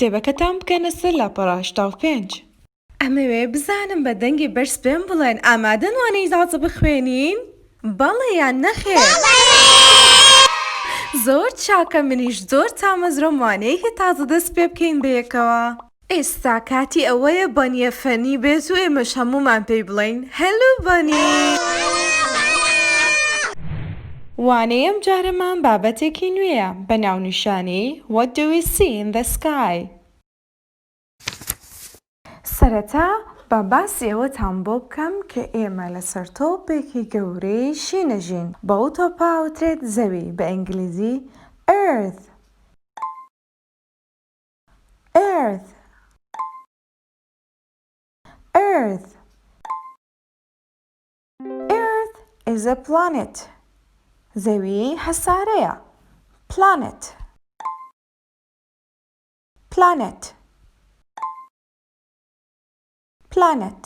کتێبەکەتان بکەنە سەر لاپەڕە 85. ئەمەوێ بزانم بە دەنگی بەرز پێم بڵێن ئامادەن وانەی زازە بخوێنین؟ بەڵێ یان نەخێر؟ زۆر چاکە، منیش زۆر تامەزرۆم وانەیەکی تازە دەست پێ بکەین بەیەکەوە. ئێستا کاتی ئەوەیە بەنیە فەنی بێت و ئێمەش هەموومان پێی بڵێین هەلو بەنی. وانەیەم جارەمان بابەتێکی نوێیە بە ناونیشانی What do we see in the sky؟ سەرەتا با باسی ئەوەتان بۆ بکەم کە ئێمە لەسەر تۆپێکی گەورەی شینەژین. بەو تۆپە ئەوترێت زەوی، بە ئینگلیزی Earth. Earth. Earth. Earth is a planet. زەوی هەسارەیە. Planet. Planet. Planet.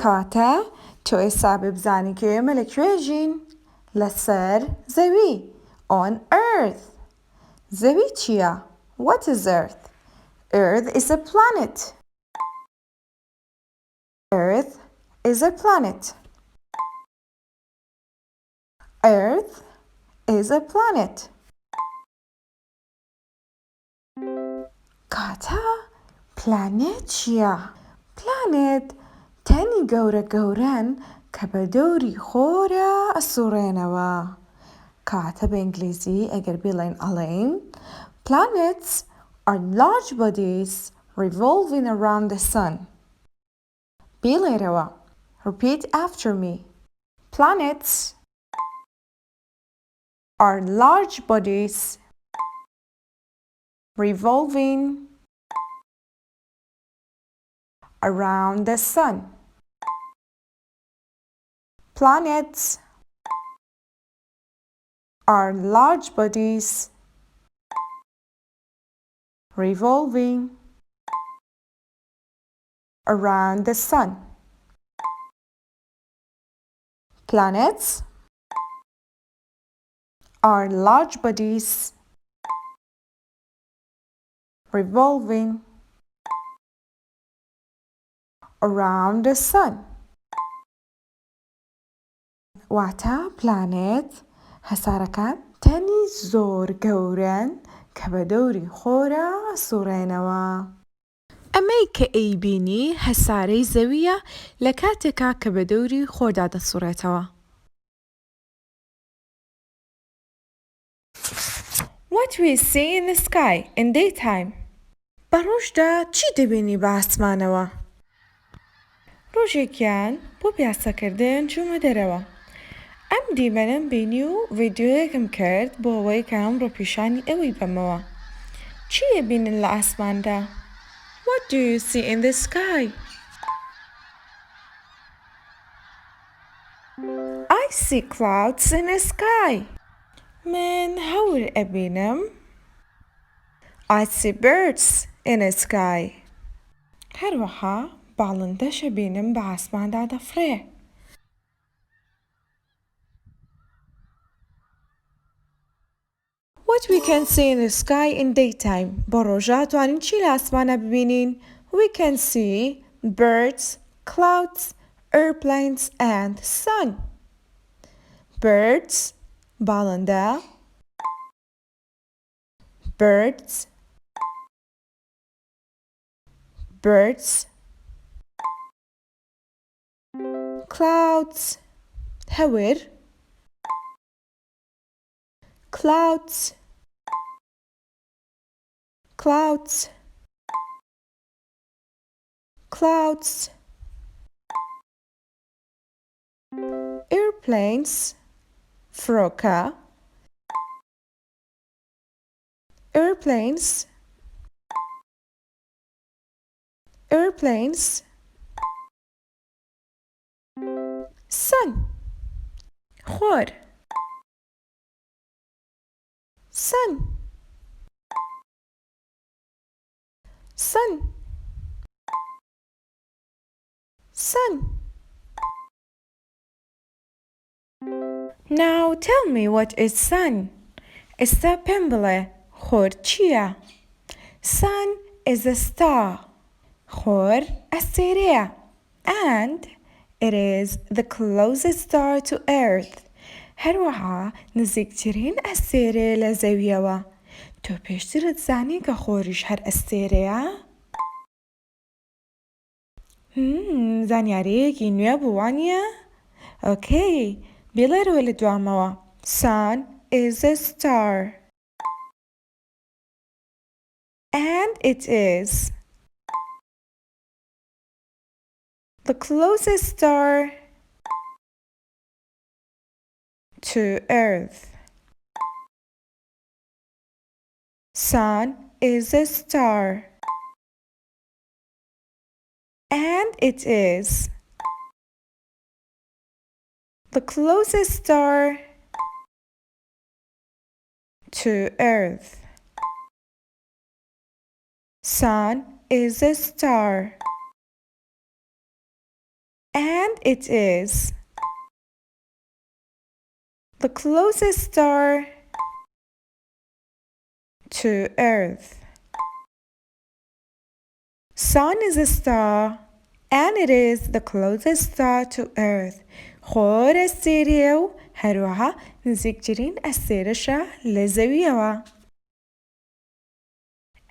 کاتە تۆ ئێستا ببزانی کە ئێمە لەکوێژین؟ لەسەر زەوی. On Earth. زەوی چییە؟ What is Earth? Earth is a planet. Earth is a planet. Earth is a planet. کاتە پلانێت چییە؟ پلانێت تەنی گەورە گەورەن کە بە دەوری خۆرە ئەسوڕێنەوە. کاتە بە ئینگلیزی ئەگەر بڵێن ئەڵێن Planets are large bodies revolving around the sun. بڵێرەوە. Repeat after me. Planets are large bodies revolving around the sun. Planets are large bodies revolving around the sun. Planets are large bodies revolving around the sun. واتە پلانێت هەسارەکان تەنی زۆر گەورەن کە بە دەوری خۆرە ئەسوڕێنەوە. ئەمەی کە ئەیبینی هەسارەی زەویە لە کاتێکا کە بە دەوری خۆردا دەسوڕێتەوە. What we see in the sky in daytime. بە ڕۆژدا چی دەبینی بە ئاسمانەوە؟ ڕۆژێکیان بۆ پیاسەکردن چوومە دەرەوە. ئەم دیمەنەم بینی و ڤیدیۆیەکم کرد بۆ ئەوەی کە ئەمڕۆ پیشانی ئەوی بەمەوە. چی دەبینن لە ئاسماندا؟ What do you see in the sky? I see clouds in the sky. من هەور ئەبینم. I see birds in the sky. هەروەها باڵندەش ئەبینم بە ئاسماندا دەفڕێ. What we can see in the sky in daytime. بە ڕۆژا توانین چی لە ئاسمانە ببینین؟ We can see birds, clouds, airplanes and sun. Birds, باڵندە. Birds. Birds. Clouds. هەور. Clouds. Clouds. Clouds. Airplanes. Froka. Airplanes. Airplanes. Sun. خور. Sun. Sun. Sun. Now tell me what is sun. ئێستا پێم بڵێ خۆر چییە؟ Sun is a star. خۆر ئەستێرەیە. And it is the closest star to Earth. هەروەها نزیکترین ئەستێرەیە لە زەویەوە. تۆ پێشترت زانی کە خۆریش هەر ئەستێرەیە؟ زانیاریەکی نوێ بوو وانییە؟ ئۆکەی، بێڵێرەوە لە دوامەوە. Sun is a star. And it is the closest star to Earth. Sun is a star. And it is the closest star to Earth. Sun is a star. And it is the closest star to Earth. Sun is a star, and it is the closest star to Earth. خۆر ئەستێرەیە و هەروەها نزیکترین ئەستێرەشە لە زەویەوە.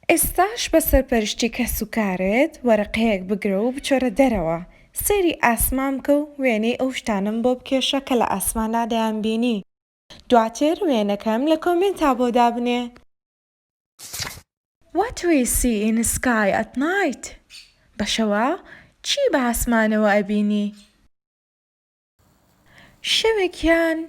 ئێستاش بە سەرپەرشتی کەس و کارت وەرەقەیەک بگرە و بچۆرە دەرەوە. سەیری ئاسمان بکە و وێنەی ئەو شتانم بۆ بکێشە کە لە ئاسماندا دەیانبینی. دواتر وێنەکەم لە کۆمنتا بۆ دابنێ. What do we see in the sky at night? بەشەوە چی بە ئاسمانەوە ئەبینی؟ شەوێکیان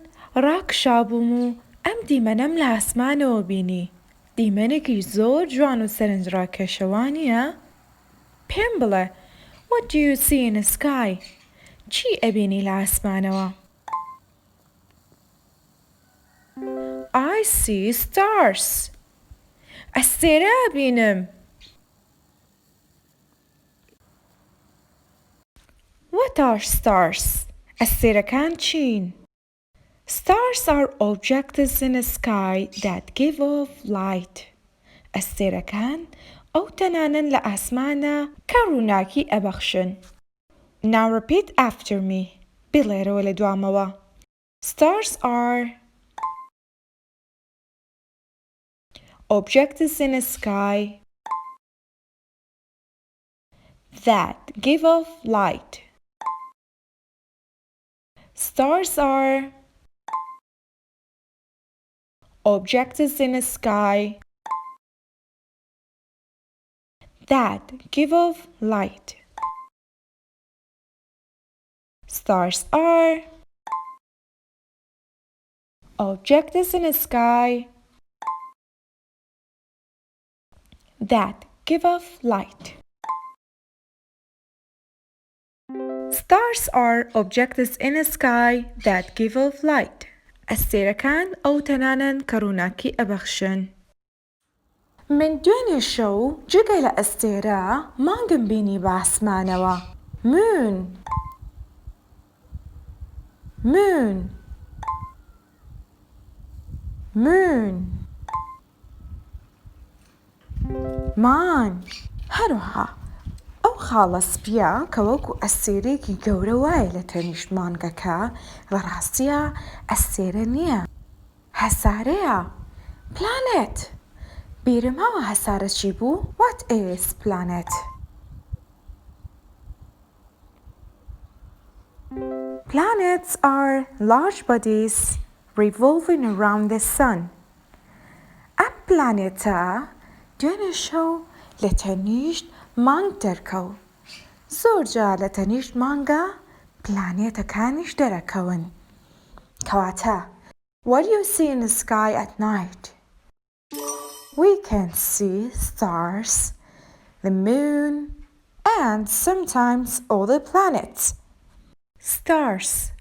ڕاکشابووم و ئەم دیمەنەم لە ئاسمانەوە بینی. دیمەنێکی زۆر جوان و سەرنجڕاکێشەوانیە؟ پێم بڵێ What do you see in the sky? چی ئەبینی لە ئاسمانەوە؟ I see stars. ئەستێرە ئەبینم. What are stars? ئەستێرەکان چین؟ Stars are objects in the sky that give off light. ئەستێرەکان ئەو تەنانن لە ئاسمانە کە ڕووناکی ئەبەخشن. Now repeat after me. بڵێرەوە لە دوامەوە. Stars are objects in the sky that give off light. Stars are objects in the sky that give off light. Stars are objects in the sky that give off light. Stars are objects in the sky that give off light. ئەستێرەکان ئەو تەنانن کە ڕووناکی ئەبەخشن. من دوێنێ شەو جگەی لە ئەستێرە مانگم بینی بە ئاسمانەوە. Moon. Moon. Moon. مان. هەروەها ئەو خاڵە سپیە کە وەکو ئەستێرەیەکی گەورە وایە لە تەنیشت مانگەکە بەڕاستیە ئەستێرە نییە. هەسارەیە. Planet. بیرم هەوە هەسارە چی بوو؟ What is planet? Planets are large bodies revolving around the sun. ئەم پلانێتە دوێنێ شەو لە تەنیشت مانگ دەرکەوت. زۆر جار لە تەنیشت مانگە پلانێتەکانیش دەرەکەون. کەواتە What do you see in the sky at night? We can see stars, the moon, and sometimes other planets. Stars.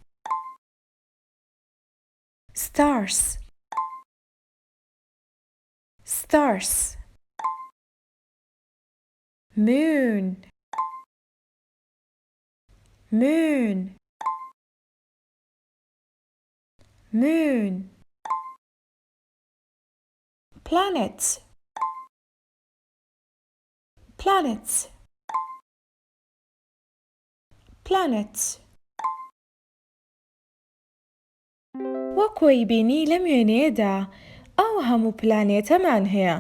Stars. Stars. Moon. Moon. Moon. planets planets planets وەکۆی بینی لەم وێنەیەدا ئەو هەموو پلانێتەمان هەیە.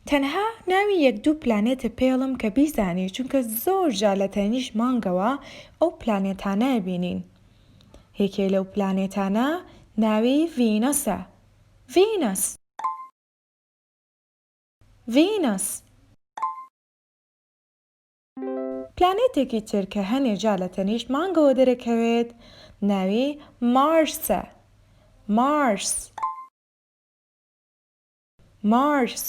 تەنها ناوی یەک دوو پلانێتە پێڵم کە بیزانی چونکە زۆر جا لە تەنیش مانگەوە ئەو پلانێتانە بینین. یەکێ لەو پلانێتانە ناوی ڤینەسە. ڤینەس ڤینەس. پلانێتێکی تر کە هەنێ جا لە تەنیش مانگەوە دەرەکەوێت ناوی مارسە. مارس مارس.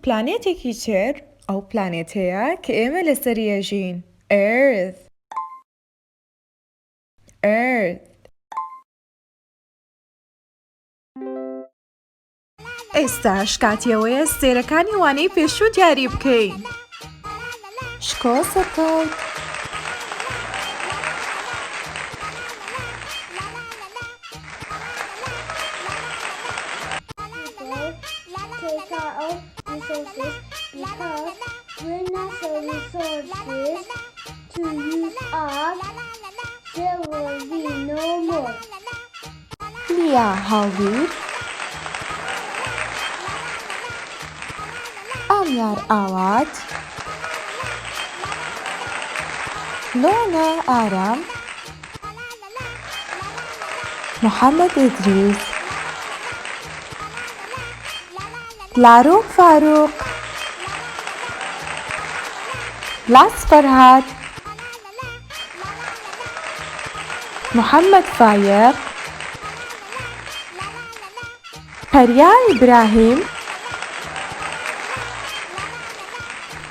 پلانێتێکی تر ئەو پلانێتەیە کە ئێمە لەسەری ئەژین. ئێرث ئێرث. ئێستاش کاتیەوەیە سێرەکانی وانەی پێشوو دیاری بکەین. شکۆ سەرکەوت. Take our resources because when natural resources to use up, there will be no more. لیا هاویر ئامیار ئاوات لۆنا ئارام محەممەد ئیدریس لاروق فاروق لاس فەرهاد محەممەد فایق پەریا ئیبراهیم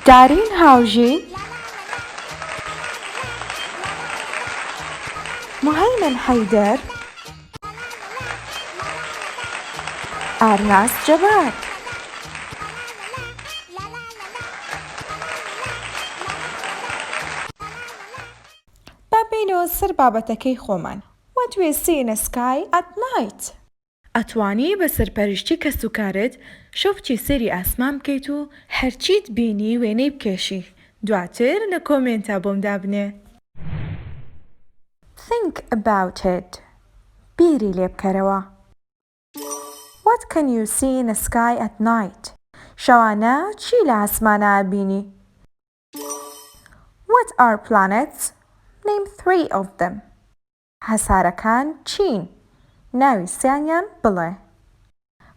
دارین هاوژین مهەیمن حەیدەر ئارناس جەبار. بابینەوە سەر بابەتەکەی خۆمان. What do we see in the sky at night؟ ئەتوانی بە سەرپەرشتی کەسوکارت شەوقی سەری ئاسمان بکەیت و هەرچیت بینی وێنەی بکێشی. دواتر لە کۆمنتە بۆم دابنێ. Think about it. بیری لێ بکەرەوە. What can you see in the sky at night؟ شەوانە چی لە ئاسمانە بینی؟ What are planets؟ Name 3 of them. هەسارەکان چین؟ ناوی سیانیان بڵێ.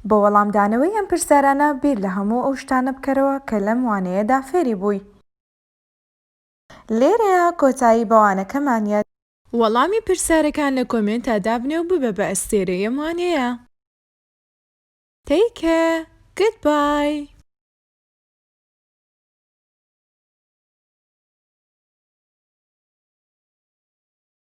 بۆ وەڵامدانەوەی ئەم پرسیارانە بیر لە هەموو ئەو شتانە بکەرەوە کە لەم وانەیەدا فێری بووی. لێرەیە کۆتایی بەوانەکەمانیە. وەڵامی پرسیارەکان لە کۆمنتە دابنێ و ببە بە ئەستێرەی ئەم وانەیە. Take care. Goodbye.